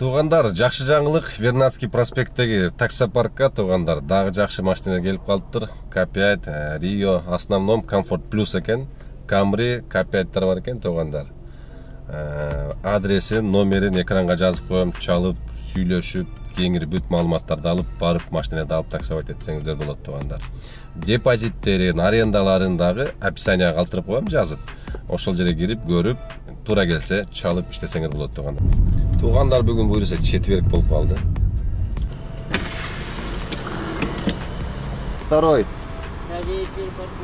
Туугандар, жакшы жаңылык Вернадский проспекттеги таксопаркка туугандар дагы жакшы машиналар келип калыптыр. K5, Rio, основном Comfort Plus экен. Camry, K5'тер бар экен туугандар. Адресин, номерин экранга жазып коем, чалып, сүйлөшүп, кеңири бүт маалыматтарды алып, барып машинада алып таксовать этсеңиздер болот туугандар. Депозиттерин, арендаларын дагы описанияга калтырып коем жазып. Ошол жерге кирип, көрүп, тура келсе чалып иштесеңер болот туугандар. Туугандар бүгүн буюрса четверг болуп калды. Второй.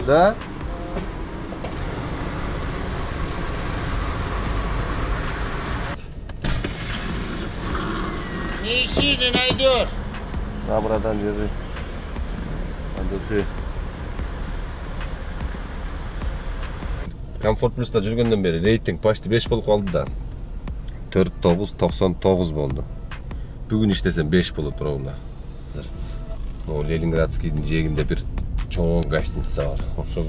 Да? Не ищи, не найдешь. На, братан, держи. От души. Комфорт плюста жүргөндөн бери рейтинг почти 5 болуп калды да. 4999 болду. Бүгүн иштесем 5 болот ровно. О, Ленинградскийдин жээгинде бир чоң гостиница бар.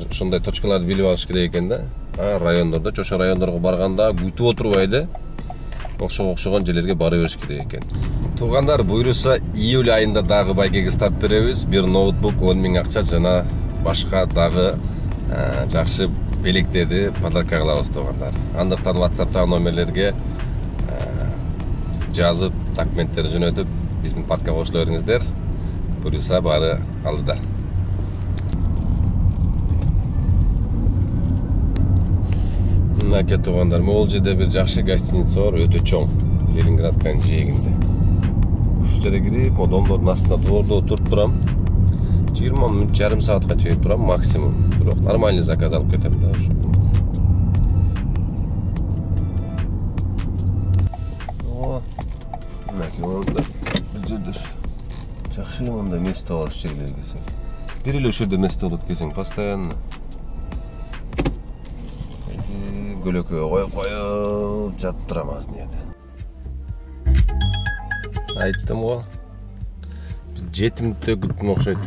Ошондой точкаларды билип алыш керек экен да. Райондордо, чоң райондорго барганда күтүп отурбай эле ошого окшогон жерлерге бара бериш керек экен. Туугандар, буйруса июль айында дагы байгеге старт беребиз. Бир ноутбук, 10 000 акча жана башка дагы жакшы белектерди подарка кылабыз туугандар. Андыктан WhatsApp'тагы номерлерге жазып, документтерди жөнөтүп, биздин паркка кошула бериңиздер. Буюрса баары алдыда. Мынакей туугандар, могул жерде бир жакшы гостиница бар, өтө чоң. Ленинграддын жээгинде. Ушул жерге кирип, домдордун астында двордо отуруп турам. 20 мүнөт, жарым саатка чейин турам максимум. Бирок нормальный заказ алып кетем да. Мынакей бул жерде жакшы мындай место бар жерлерге келсең. Бир эле ушул жерде место болот келсең постоянно. Көлөкөгө коюп жатып турам азыр жерде. Айттым го. 7 мүнөттө күттүм окшойт.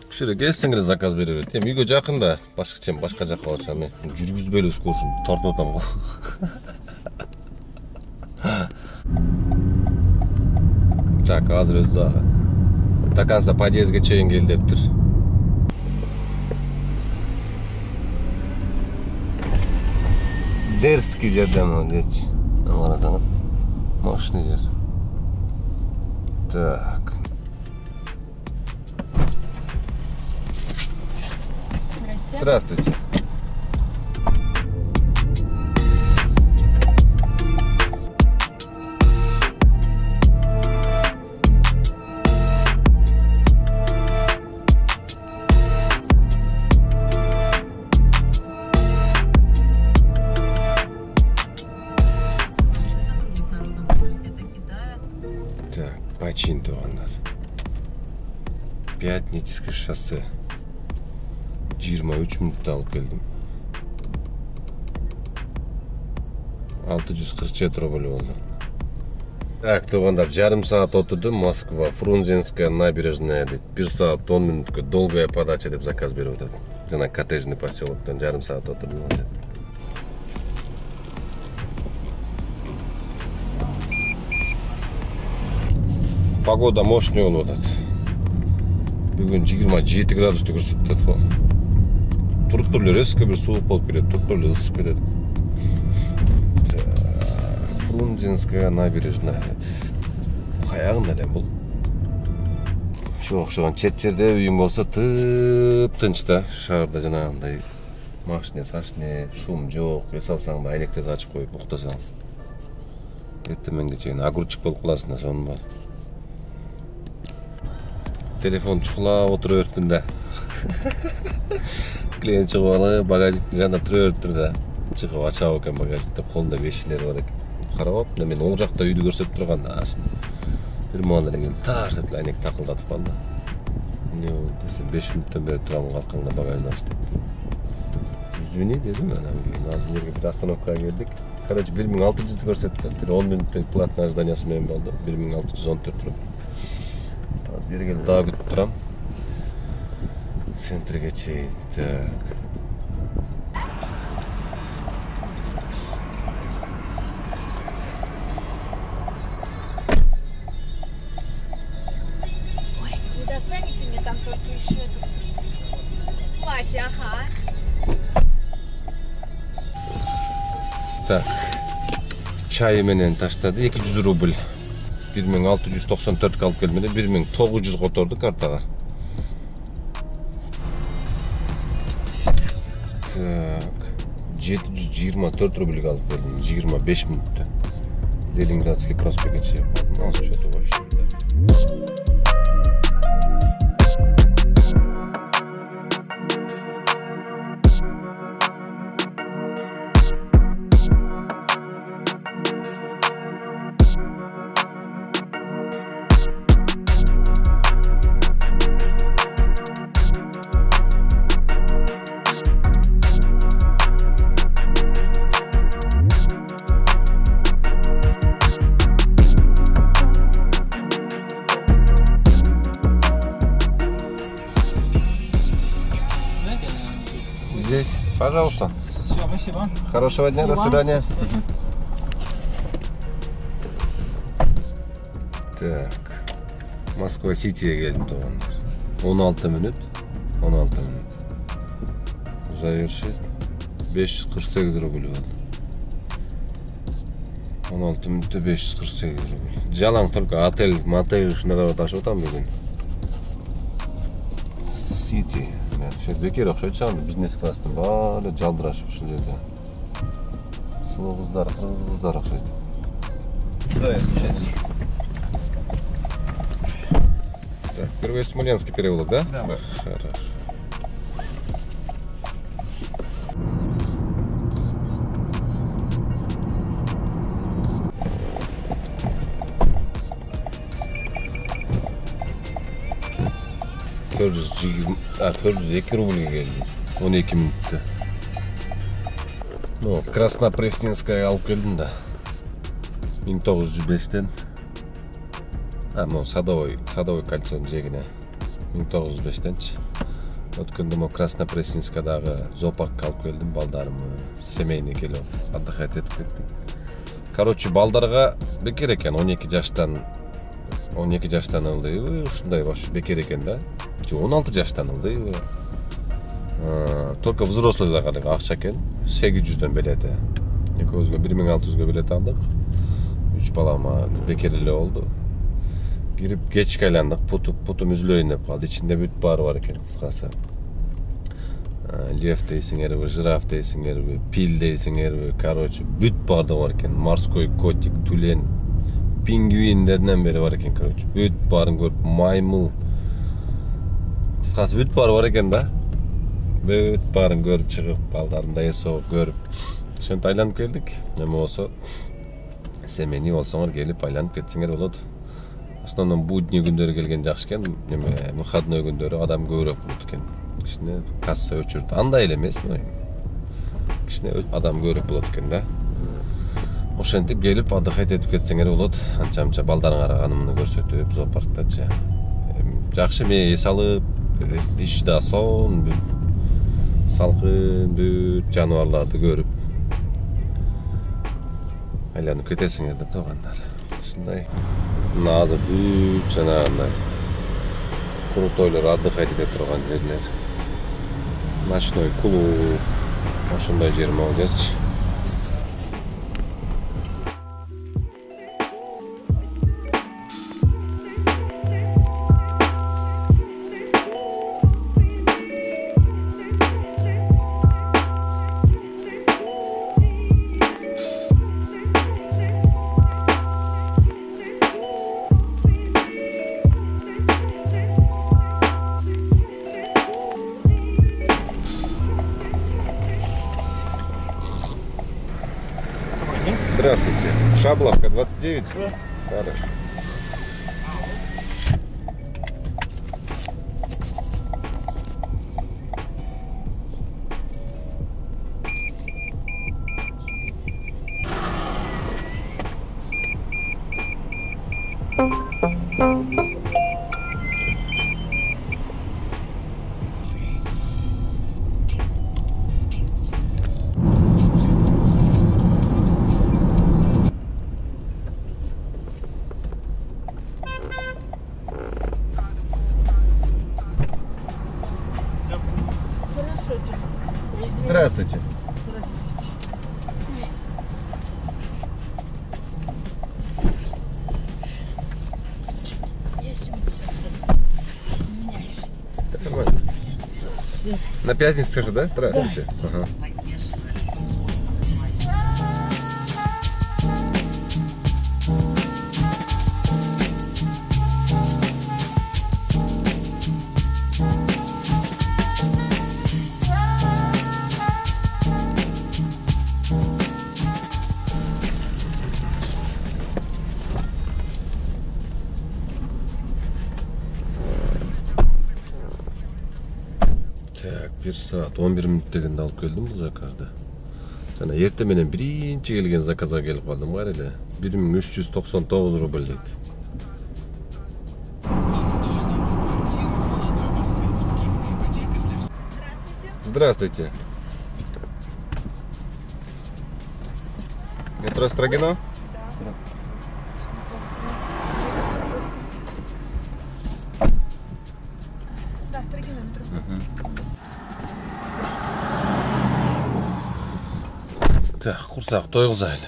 Ушул жерге келсеңер заказ бере берет. Эми үйгө жакын да, башка жакка барсам мен жүргүзбөй эле скоршун тартып атам го. Так, азыр өзү дагы. До конца подъездге чейин кел дептир. Дерзкий жерден келчи. Анан машина жер. Так. Здравствуйте. Почин туугандар. Пятницкий шоссе. 23 мүнөттө алып келдим. 647 рубль болду. Так, туугандар, жарым саат отурдум. Москва, Фрунзенская набережная дейт. 1 саат 10 мүнөткө долгая подача деп заказ берип атат. Жана коттеджный поселоктон жарым саат отурдум. Погода мощный болуп атат. Бүгүн 27 градусту көрсөтүп атат го. Туруп эле резко бир суук болуп келет, туруп эле ысып кетет. Фрунзенская набережная. Каягында эле бул? Ошого окшогон чет жерде үйүң болсо тынч да, шаарда жанагындай машина, сашне, шум жок. Эс алсаң да айнектерди ачып коюп уктасаң. Эртеменге чейин огурчик болуп каласың да, сонун бар. Телефон чукулап отура бериптин да. Клиент чыгып алып, багажниктин жанында тура бериптир да. Чыгып ачабы экен багажникте, колунда бешилери бар экен. Карап, мен оң жакта үйдү көрсөтүп турганда, бир маал эле келип, тарс этип айнек такылдатып калды. Эмне болду десем, 5 мүнөттөн бери турам аркаңда багажды ачты. Извини дедим, анан кийин азыр жерге бир остановкага келдик. Короче, 1600 көрсөттү. Бир 10 мүнөттөй платный ожиданиясы менен болду. 1614 рубль. Бери келип дагы күтүп турам. Центрге чейин. Так. Aha. Так. Çayı menen taştadı 200 rubl. 1694 kalıp gelmedi. 1900 kotordu kartaga. Так. 724 rubl kalıp geldim. 25 minutta. Ленинградский проспект şey yapalım. Nasıl что-то вообще. Здесь, пожалуйста. Все, спасибо. Хорошего дня, до свидания. Так. Москва Сити'ye geldim doğanlar. 16 minut. 16 minut. Завершить. 548 rubl oldu. 16 minutta 548 rubl. Jalan только отель, мотель шунда ташып атам бүгүн. City. Şöyle bekir okşayı çağırdı. Biznes klastın böyle caldıraşıp şu жерде. Sıvı kızlar, kızlar okşaydı. Да, я случайно. Так, первый Смоленский переулок, да? Да. Хорошо. $402 rubl geldi. 12 minutta. Ну, Краснопресненская алып келдим да. 1905'ten. Садовый кольцонун жегине. 1905'tenчи. Өткөндө мо Краснопресненскадагы зоопаркка алып келдим балдарымы. Семейный келип отдыхать этип кеттим. Короче, балдарга бекер экен 12 жаштан ылдый. Ушундай вообще бекер экен да. 16 жаштан ылдый. Только взрослыйларга акча экен. 800дөн билети. Экөөбүзгө 1600га билет алдык. 3 балама бекер эле болду. Кирип кечке айландык, путум үзүлөйүн деп калды. Ичинде бүт баары бар экен кыскасы. Лев дейсиңерби, жираф дейсиңерби, пил дейсиңерби, короче, бүт баардыгы бар экен. Морской котик, тюлен, пингвиндерден бери бар экен, короче. Бүт баарын көрүп, маймыл. Кыскасы бүт баары бар экен да. Бүт баарын көрүп чыгып, балдарымда эсоп көрүп. Ошентип айланып келдик. Эми болсо семейный болсоңор келип айланып кетсеңер болот. В основном будний күндөрү келген жакшы экен. Эми выходной күндөрү адам көбүрөөк болот экен. Кичине касса өчүрдү. Андай эле эмес, кичине адам көбүрөөк болот экен да. Ошентип келип отдыхать этип кетсеңер болот. Анча-мынча балдарыңар анымны көрсөтүп, зоопарктачы. Жакшы эс алып, иш да сон, салкын, бүт жаныбарларды көрүп айланып кетесиңер да туугандар. Ушундай. Азыр бүт жанагындай крутойлор отдыхать ете турган жерлер. Ночной клуб. Ошондой жер молодец. Здравствуйте. Шабловка 29? Да. Хорошо. Здравствуйте. На пятницу, скажи, да? Здравствуйте. Ага. Так, 1 saat 11 minut degende alıp geldim bu zakazda. Sana erte menen birinci gelgen zakaza gelip kaldım var ele. 1399 rubl deydi. Здравствуйте. Метро Строгино? Да, Строгино метро. Так, курсак тойгузайлы.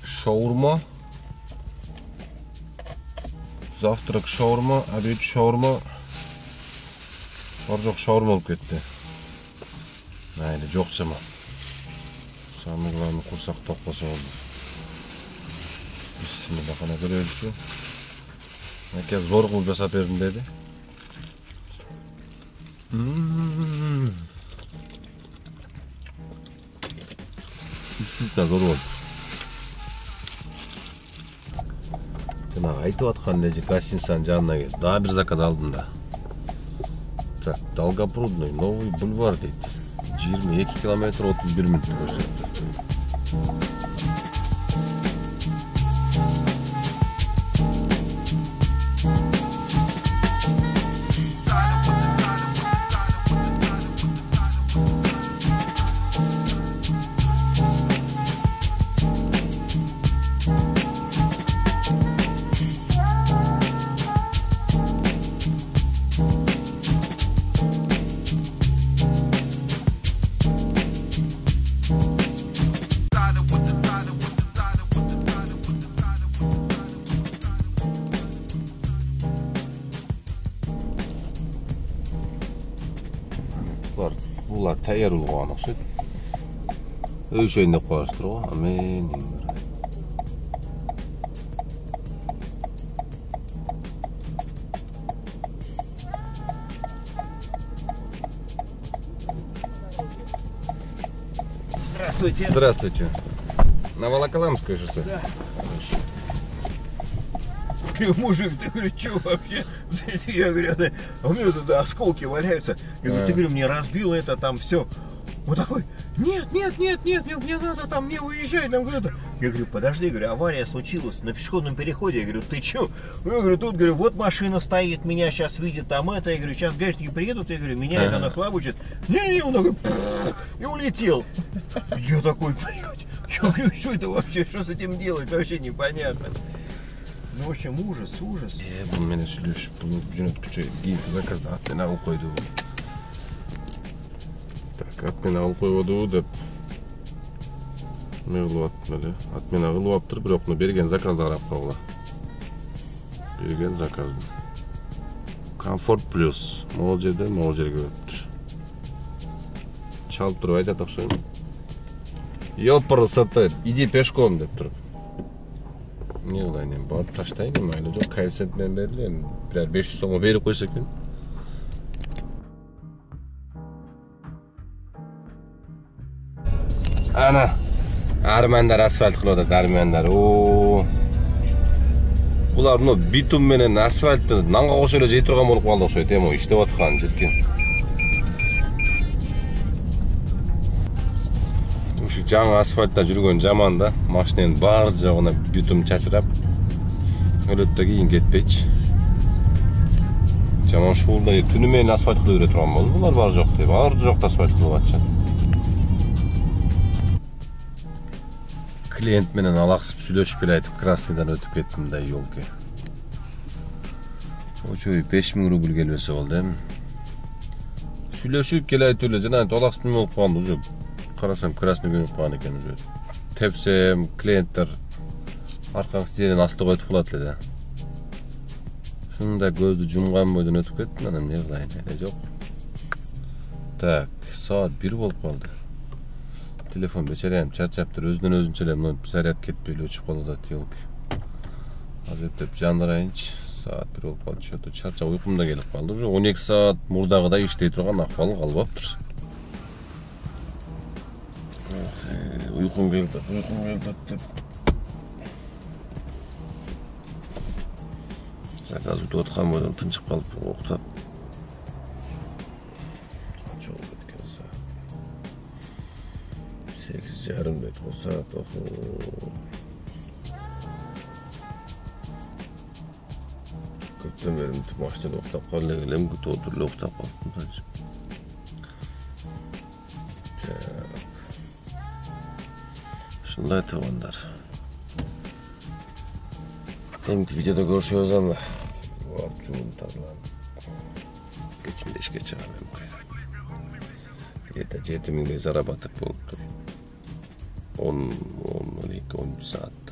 Шаурма. Завтрак шаурма, обед шаурма. Бар жок шаурма болуп кетти. Майли, жок жаман. Самый главный курсак токпосо болду. Бисмилла, кана көрөлүчү. Аке зор кылып жасап бердим деди. Действительно зор болду. Жана айтып аткан эле гостиницанын жанына келип, дагы бир заказ алдым да. Так, Долгопрудный, Новый бульвар дейт. 22 километр 31 минут көрсөттү. Булар таяр болгон окшойт. Өйшөйүн деп коёсуздар го. Амен. Здравствуйте. Здравствуйте. На Волоколамское шоссе? Да. Говорю, мужик, ты говорю, что вообще? Я говорю, а у меня тут осколки валяются. Я говорю, ты говорю, мне разбило это там все. Он такой, нет, мне надо там, не уезжай там куда-то. Я говорю, подожди, говорю, авария случилась на пешеходном переходе. Я говорю, ты чё? Я говорю, тут, говорю, вот машина стоит, меня сейчас видит там это. Я говорю, сейчас гаишники приедут, я говорю, меня это нахлобучит. Не, он такой, и улетел. Я такой, блядь, я говорю, что это вообще, что с этим делать, вообще непонятно. Ну, в общем, ужас. Бул менен сүйлөшүп, бул жөнөткүчө кийинки заказды ат менен алып койду. Так, ат менен алып койбоду деп эме кылып аттым эле. Ат менен кылып аптыр, бирок берген заказды карап койгула. Берген заказды. Комфорт плюс. Могул жерден могул жерге өттүр. Чалып туруп айтат окшойм. Ёпырсыты, иди пешком деп туруп. Не кылайын, барып таштайын, майли жок, коэффициент менен берилген. Бир 500 сомго берип койсо экен. Ana, armanlar asfalt kılıyordu, armanlar. Bular bunu bitum menen asfaltni nanga qo'shib ele jetirgan bo'lib qoldi o'xshaydi, ham o ishlab atgan jetgan. O'sha жаңы asfaltda yurgan zamanda mashinaning bar jog'ina bitum chachirab o'libdi, keyin ketpeychi. Jamon shulda tuni men asfalt qilib turgan bo'ldi. Bular bar joq deb, bar joqda asfalt qilib atcha. Klient menen alaqsып сүйлөшүп эле айтып, Красныйдан өтүп кеттим да yolga. Очой 5000 рубль келбесе болду эми. Сүйлөшүп келе айтып эле жана толаксыз болуп калды уже. Карасам красный көнүп калган экен уже. Тепсем клиенттер аркаңыз жерин асты койтуп калат эле да. Шунда көздү жумган бойдон өтүп кеттим, анан эмне кылайын эле жок. Так, saat 1 болуп калды. Телефон бечерем чарчаптыр, өзүнөн өзүнчө эле мына заряд кетпей эле өчүп калды да телки. Азептеп жандырайынчы. Saat 1 болуп калды. Чөтө чарчап уйкум да келип калды. Уже 12 saat мурдагыдай иштей турган акыбалы калбаптыр. Уйкум келди деп. Газ өтүп аткан бойдон тынчып калып уктап. Чоң кеткен саат. 8:30 дейт о саат. Көптөн бери машинада уктап калып элем, күтүп отуруп эле уктап калдым. Ушундай туугандар. Эмки видеода көрүшөбүз анда. Жуун тазаланып. Кечинде ишке чыгам эми. Где-то 7 000 заработок болуптур. 10-12 saat.